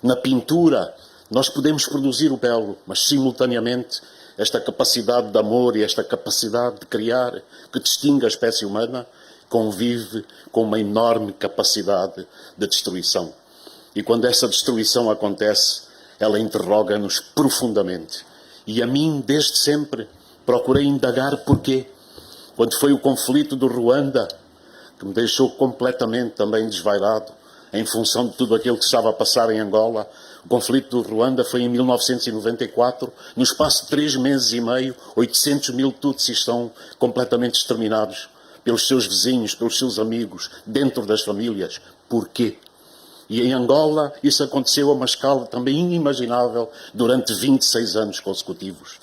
na pintura. Nós podemos produzir o belo, mas simultaneamente esta capacidade de amor e esta capacidade de criar que distingue a espécie humana convive com uma enorme capacidade de destruição. E quando essa destruição acontece, ela interroga-nos profundamente. E a mim, desde sempre, procurei indagar porquê. Quando foi o conflito do Ruanda, que me deixou completamente também desvairado, em função de tudo aquilo que estava a passar em Angola, o conflito do Ruanda foi em 1994, no espaço de 3 meses e meio, 800 mil tutsis estão completamente exterminados pelos seus vizinhos, pelos seus amigos, dentro das famílias. Porquê? E em Angola isso aconteceu a uma escala também inimaginável durante 26 anos consecutivos.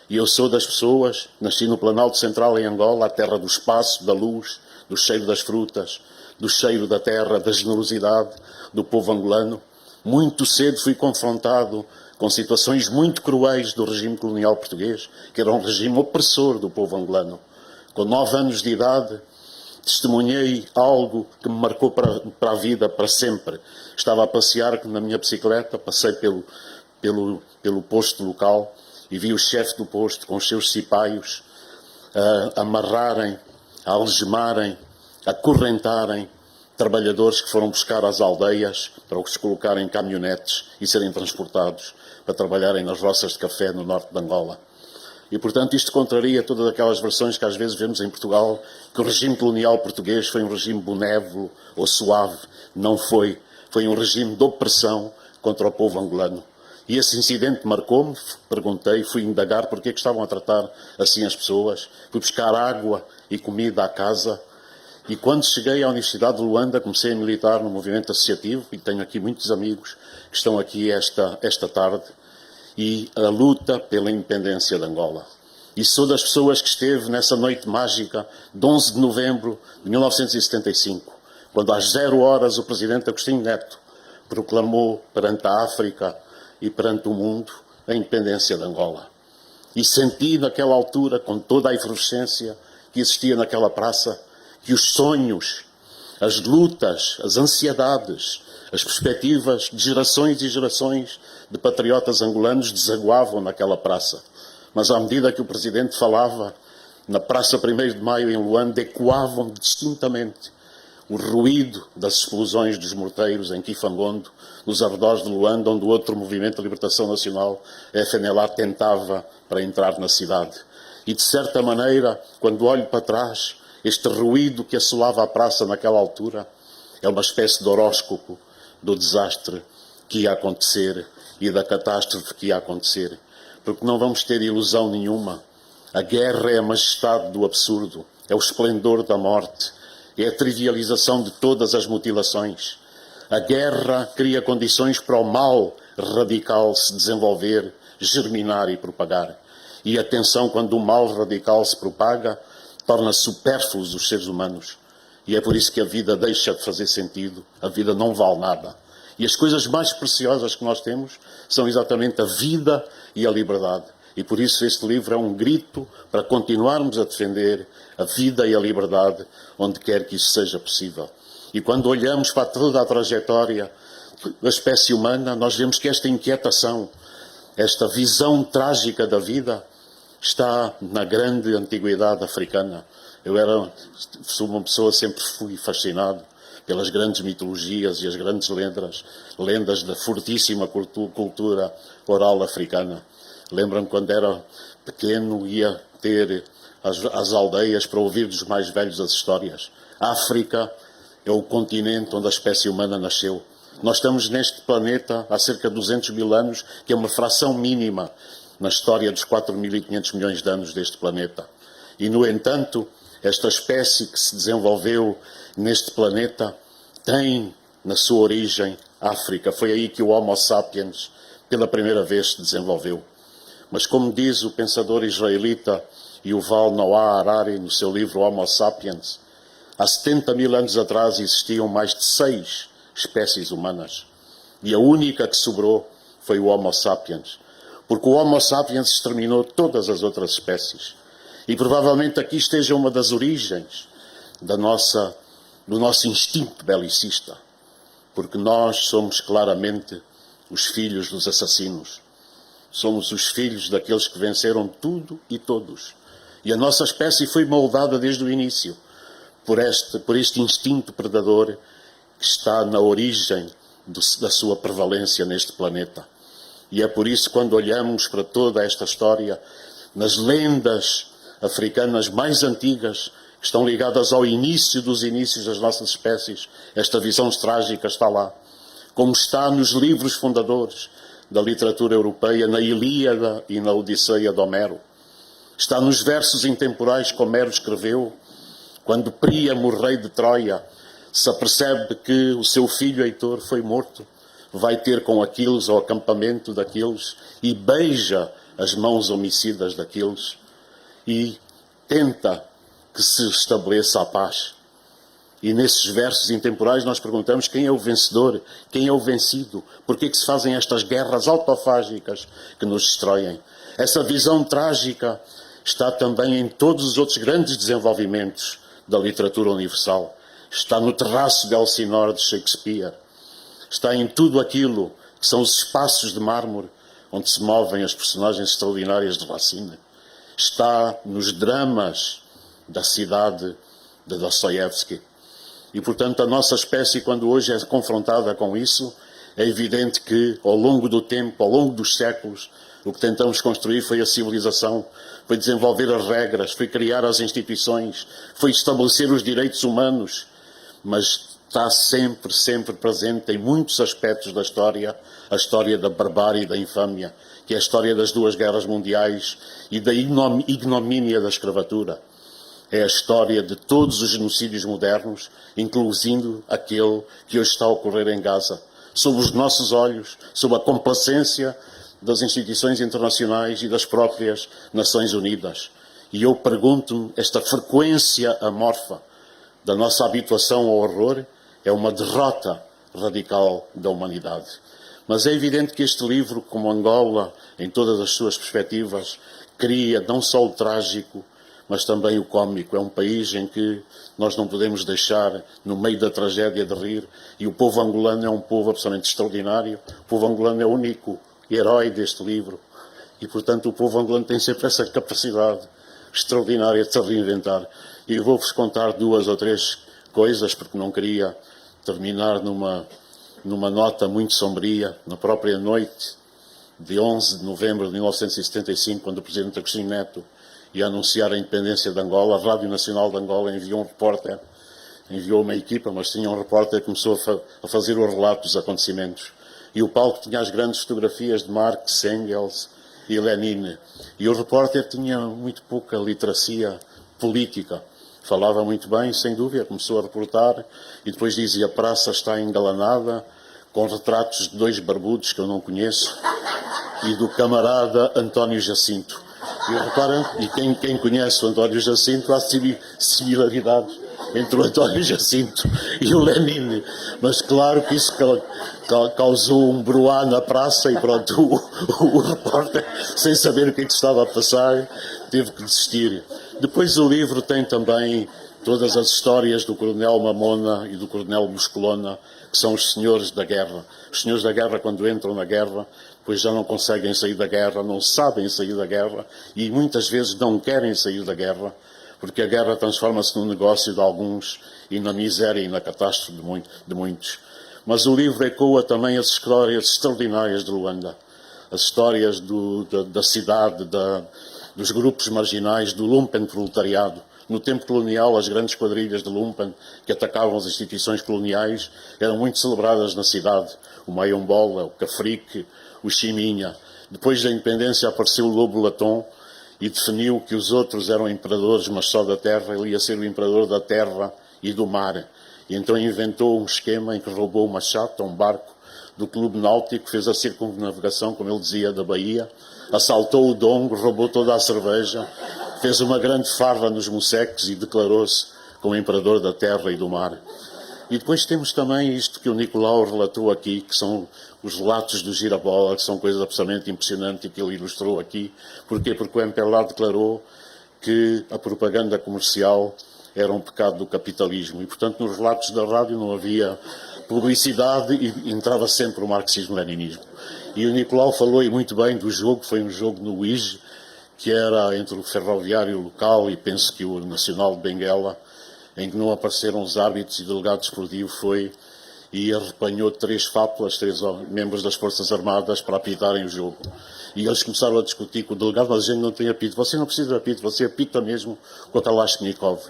E eu sou das pessoas, nasci no Planalto Central em Angola, a terra do espaço, da luz, do cheiro das frutas, do cheiro da terra, da generosidade do povo angolano. Muito cedo fui confrontado com situações muito cruéis do regime colonial português, que era um regime opressor do povo angolano. Com 9 anos de idade, testemunhei algo que me marcou para a vida, para sempre. Estava a passear na minha bicicleta, passei pelo posto local e vi o chefe do posto com os seus cipaios a amarrarem, a algemarem, a correntarem trabalhadores que foram buscar às aldeias para os colocarem em caminhonetes e serem transportados para trabalharem nas roças de café no norte de Angola. E, portanto, isto contraria todas aquelas versões que às vezes vemos em Portugal, que o regime colonial português foi um regime benévolo ou suave. Não foi. Foi um regime de opressão contra o povo angolano. E esse incidente marcou-me, perguntei, fui indagar porque é que estavam a tratar assim as pessoas. Fui buscar água e comida à casa. E quando cheguei à Universidade de Luanda, comecei a militar no movimento associativo, e tenho aqui muitos amigos que estão aqui esta tarde, e a luta pela independência de Angola. E sou das pessoas que esteve nessa noite mágica de 11 de novembro de 1975, quando às 0 horas o presidente Agostinho Neto proclamou perante a África e perante o mundo a independência de Angola. E senti naquela altura, com toda a efervescência que existia naquela praça, que os sonhos, as lutas, as ansiedades, as perspectivas de gerações e gerações de patriotas angolanos desaguavam naquela praça. Mas à medida que o presidente falava, na Praça 1º de Maio em Luanda, ecoavam distintamente o ruído das explosões dos morteiros em Kifangondo, nos arredores de Luanda, onde o outro movimento de libertação nacional, a FNLA, tentava para entrar na cidade. E, de certa maneira, quando olho para trás, este ruído que assolava a praça naquela altura é uma espécie de horóscopo do desastre que ia acontecer e da catástrofe que ia acontecer. Porque não vamos ter ilusão nenhuma. A guerra é a majestade do absurdo, é o esplendor da morte, é a trivialização de todas as mutilações. A guerra cria condições para o mal radical se desenvolver, germinar e propagar. E atenção, quando o mal radical se propaga, torna supérfluos os seres humanos. E é por isso que a vida deixa de fazer sentido, a vida não vale nada. E as coisas mais preciosas que nós temos são exatamente a vida e a liberdade. E por isso este livro é um grito para continuarmos a defender a vida e a liberdade onde quer que isso seja possível. E quando olhamos para toda a trajetória da espécie humana, nós vemos que esta inquietação, esta visão trágica da vida, está na grande antiguidade africana. Sou uma pessoa, sempre fui fascinado pelas grandes mitologias e as grandes lendas da fortíssima cultura oral africana. Lembro-me quando era pequeno, ia ter às aldeias para ouvir dos mais velhos as histórias. A África é o continente onde a espécie humana nasceu. Nós estamos neste planeta há cerca de 200 mil anos, que é uma fração mínima na história dos 4.500 milhões de anos deste planeta. E, no entanto, esta espécie que se desenvolveu neste planeta tem na sua origem África. Foi aí que o Homo sapiens pela primeira vez se desenvolveu. Mas, como diz o pensador israelita Yuval Noah Harari no seu livro Homo sapiens, há 70 mil anos atrás existiam mais de 6 espécies humanas. E a única que sobrou foi o Homo sapiens. Porque o Homo sapiens exterminou todas as outras espécies. E provavelmente aqui esteja uma das origens do nosso instinto belicista. Porque nós somos claramente os filhos dos assassinos. Somos os filhos daqueles que venceram tudo e todos. E a nossa espécie foi moldada desde o início por este instinto predador que está na origem da sua prevalência neste planeta. E é por isso, quando olhamos para toda esta história, nas lendas africanas mais antigas, que estão ligadas ao início dos inícios das nossas espécies, esta visão trágica está lá. Como está nos livros fundadores da literatura europeia, na Ilíada e na Odisseia de Homero. Está nos versos intemporais que Homero escreveu, quando Príamo, rei de Troia, se apercebe que o seu filho Heitor foi morto, vai ter com Aquiles ao acampamento daqueles e beija as mãos homicidas daqueles e tenta que se estabeleça a paz. E nesses versos intemporais nós perguntamos quem é o vencedor, quem é o vencido, por que se fazem estas guerras autofágicas que nos destroem. Essa visão trágica está também em todos os outros grandes desenvolvimentos da literatura universal. Está no Terraço de Elsinore de Shakespeare. Está em tudo aquilo que são os espaços de mármore onde se movem as personagens extraordinárias de Racine. Está nos dramas da cidade de Dostoiévski. E, portanto, a nossa espécie, quando hoje é confrontada com isso, é evidente que, ao longo do tempo, ao longo dos séculos, o que tentamos construir foi a civilização, foi desenvolver as regras, foi criar as instituições, foi estabelecer os direitos humanos, mas está sempre, sempre presente em muitos aspectos da história, a história da barbárie e da infâmia, que é a história das duas guerras mundiais e da ignomínia da escravatura. É a história de todos os genocídios modernos, incluindo aquele que hoje está a ocorrer em Gaza, sob os nossos olhos, sob a complacência das instituições internacionais e das próprias Nações Unidas. E eu pergunto-me, esta frequência amorfa da nossa habituação ao horror é uma derrota radical da humanidade. Mas é evidente que este livro, como Angola, em todas as suas perspectivas, cria não só o trágico, mas também o cómico. É um país em que nós não podemos deixar, no meio da tragédia, de rir. E o povo angolano é um povo absolutamente extraordinário. O povo angolano é o único herói deste livro. E, portanto, o povo angolano tem sempre essa capacidade extraordinária de se reinventar. E eu vou-vos contar 2 ou 3 coisas, porque não queria terminar numa nota muito sombria. Na própria noite de 11 de novembro de 1975, quando o Presidente Agostinho Neto ia anunciar a independência de Angola, a Rádio Nacional de Angola enviou um repórter, enviou uma equipa, mas tinha um repórter que começou a fazer o relato dos acontecimentos. E o palco tinha as grandes fotografias de Marx, Engels e Lenin. E o repórter tinha muito pouca literacia política. Falava muito bem, sem dúvida, começou a reportar e depois dizia: a praça está engalanada com retratos de 2 barbudos que eu não conheço e do camarada António Jacinto. E reparem, e quem conhece o António Jacinto, há similaridades entre o António Jacinto e o Lenin. Mas claro que isso causou um bruá na praça e pronto, o repórter, sem saber o que estava a passar, teve que desistir. Depois o livro tem também todas as histórias do Coronel Mamona e do Coronel Muscolona, que são os senhores da guerra. Os senhores da guerra, quando entram na guerra, pois já não conseguem sair da guerra, não sabem sair da guerra e muitas vezes não querem sair da guerra, porque a guerra transforma-se num negócio de alguns e na miséria e na catástrofe de muitos. Mas o livro ecoa também as histórias extraordinárias de Luanda, as histórias da cidade, dos grupos marginais, do lumpen proletariado. No tempo colonial, as grandes quadrilhas de lumpen que atacavam as instituições coloniais eram muito celebradas na cidade. O Mayombola, o Cafrique, o Chiminha. Depois da independência apareceu o Lobo Latom e definiu que os outros eram imperadores, mas só da terra. Ele ia ser o imperador da terra e do mar. E então inventou um esquema em que roubou uma chata, um barco do Clube Náutico, fez a circunnavegação, como ele dizia, da Bahia, assaltou o Dongo, roubou toda a cerveja, fez uma grande farra nos Moceques e declarou-se como imperador da terra e do mar. E depois temos também isto que o Nicolau relatou aqui, que são os relatos do Girabola, que são coisas absolutamente impressionantes e que ele ilustrou aqui. Porquê? Porque o MPLA declarou que a propaganda comercial era um pecado do capitalismo. E, portanto, nos relatos da rádio não havia publicidade e entrava sempre o marxismo-leninismo. E o Nicolau falou, e muito bem, do jogo, foi um jogo no Uíge, que era entre o ferroviário local e penso que o Nacional de Benguela, em que não apareceram os árbitros e delegados esportivos, foi e arrepanhou 3 fápulas, 3 membros das Forças Armadas para apitarem o jogo. E eles começaram a discutir com o delegado, mas a gente não tem apito. Você não precisa de apito, você apita mesmo com a Kalashnikov.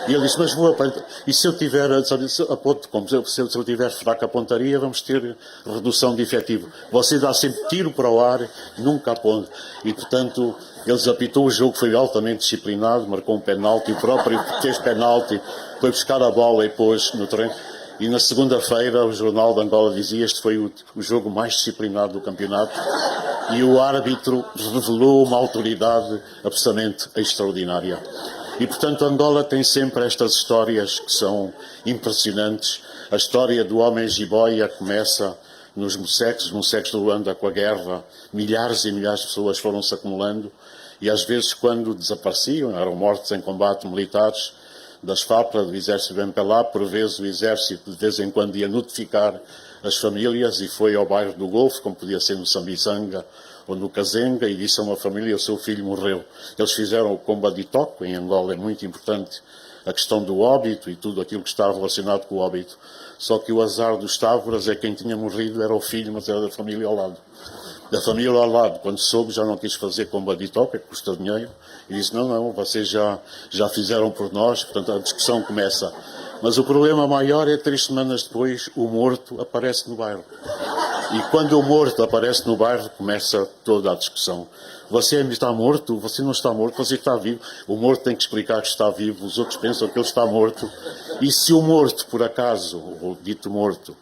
E ele disse, mas vou apontar. E se eu tiver, se eu tiver fraca pontaria, vamos ter redução de efetivo. Você dá sempre tiro para o ar, nunca aponta. E, portanto, eles apitou o jogo, foi altamente disciplinado, marcou um penalti, o próprio fez penalti, foi buscar a bola e pôs no terreno. E na segunda-feira o Jornal de Angola dizia este foi o jogo mais disciplinado do campeonato e o árbitro revelou uma autoridade absolutamente extraordinária. E, portanto, Angola tem sempre estas histórias que são impressionantes. A história do homem jiboia começa nos Mosseques de Luanda com a guerra. Milhares e milhares de pessoas foram-se acumulando e, às vezes, quando desapareciam, eram mortos em combate militares, das FAPRA, do Exército do MPLA, por vezes o Exército de vez em quando ia notificar as famílias e foi ao bairro do Golfo, como podia ser no Sambizanga ou no Kazenga, e disse a uma família, o seu filho morreu. Eles fizeram o comba de toque, em Angola é muito importante a questão do óbito e tudo aquilo que está relacionado com o óbito. Só que o azar dos Távoras é quem tinha morrido era o filho, mas era da família ao lado. Da família ao lado, quando soube, já não quis fazer comba de toque, que custa dinheiro, e disse, não, vocês já fizeram por nós, portanto a discussão começa. Mas o problema maior é 3 semanas depois o morto aparece no bairro. E quando o morto aparece no bairro, começa toda a discussão. Você está morto, você não está morto, você está vivo. O morto tem que explicar que está vivo, os outros pensam que ele está morto. E se o morto, por acaso, o dito morto,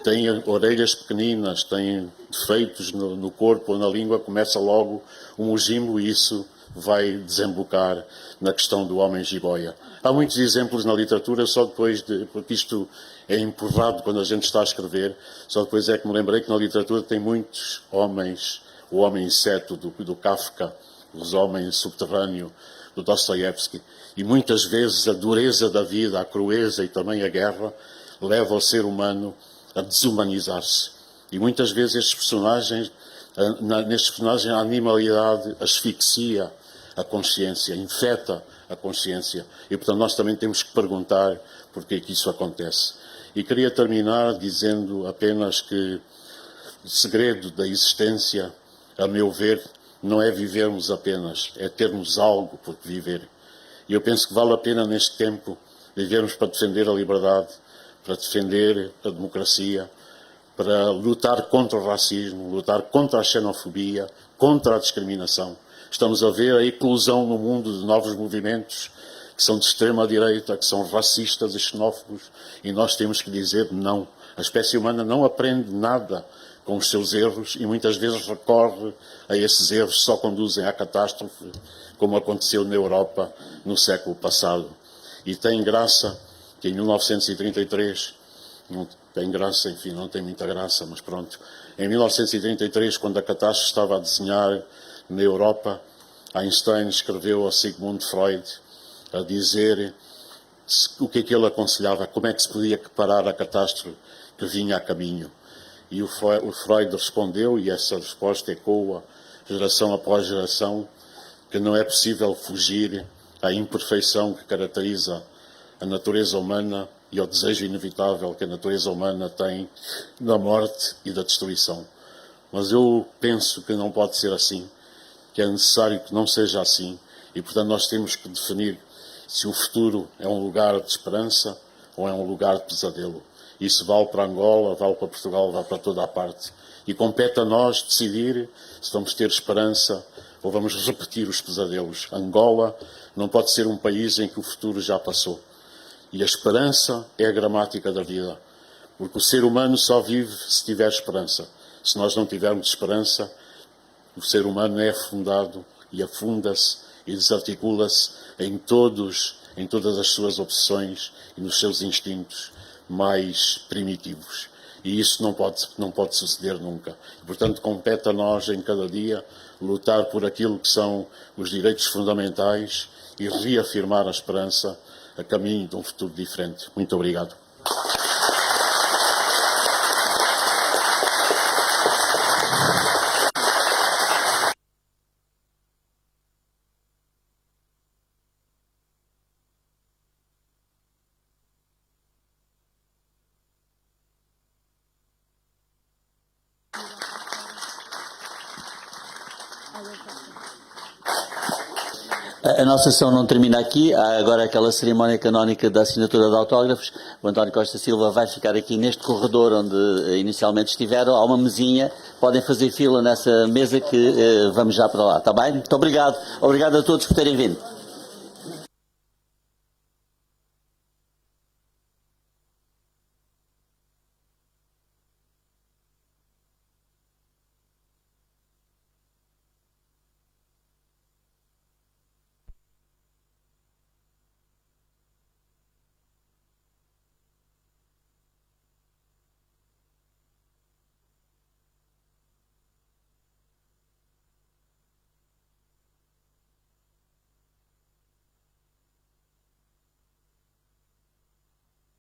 tem orelhas pequeninas, tem defeitos no corpo ou na língua, começa logo um mugimbo e isso vai desembocar na questão do homem jiboia. Há muitos exemplos na literatura, só depois porque isto é empurrado quando a gente está a escrever, só depois é que me lembrei que na literatura tem muitos homens, o homem inseto do Kafka, os homens subterrâneo do Dostoiévski, e muitas vezes a dureza da vida, a crueza e também a guerra leva o ser humano a desumanizar-se. E muitas vezes nestes personagens a animalidade asfixia a consciência, infeta a consciência. E, portanto, nós também temos que perguntar porque é que isso acontece. E queria terminar dizendo apenas que o segredo da existência, a meu ver, não é vivermos apenas, é termos algo por que viver. E eu penso que vale a pena, neste tempo, vivermos para defender a liberdade, para defender a democracia, para lutar contra o racismo, lutar contra a xenofobia, contra a discriminação. Estamos a ver a eclosão no mundo de novos movimentos que são de extrema-direita, que são racistas e xenófobos, e nós temos que dizer não. A espécie humana não aprende nada com os seus erros e muitas vezes recorre a esses erros que só conduzem à catástrofe, como aconteceu na Europa no século passado. E tem graça que em 1933, não tem graça, enfim, não tem muita graça, mas pronto, em 1933, quando a catástrofe estava a desenhar na Europa, Einstein escreveu a Sigmund Freud a dizer o que é que ele aconselhava, como é que se podia parar a catástrofe que vinha a caminho. E o Freud respondeu, e essa resposta ecoa geração após geração, que não é possível fugir à imperfeição que caracteriza a natureza humana e ao desejo inevitável que a natureza humana tem da morte e da destruição. Mas eu penso que não pode ser assim, que é necessário que não seja assim, e portanto nós temos que definir se o futuro é um lugar de esperança ou é um lugar de pesadelo. Isso vale para Angola, vale para Portugal, vale para toda a parte. E compete a nós decidir se vamos ter esperança ou vamos repetir os pesadelos. Angola não pode ser um país em que o futuro já passou. E a esperança é a gramática da vida. Porque o ser humano só vive se tiver esperança. Se nós não tivermos esperança, o ser humano é afundado e afunda-se e desarticula-se em todas as suas obsessões e nos seus instintos mais primitivos. E isso não pode suceder nunca. E, portanto, compete a nós, em cada dia, lutar por aquilo que são os direitos fundamentais e reafirmar a esperança a caminho de um futuro diferente. Muito obrigado. A nossa sessão não termina aqui, há agora aquela cerimónia canónica da assinatura de autógrafos. O António Costa Silva vai ficar aqui neste corredor onde inicialmente estiveram, há uma mesinha, podem fazer fila nessa mesa que vamos já para lá, está bem? Muito obrigado, obrigado a todos por terem vindo.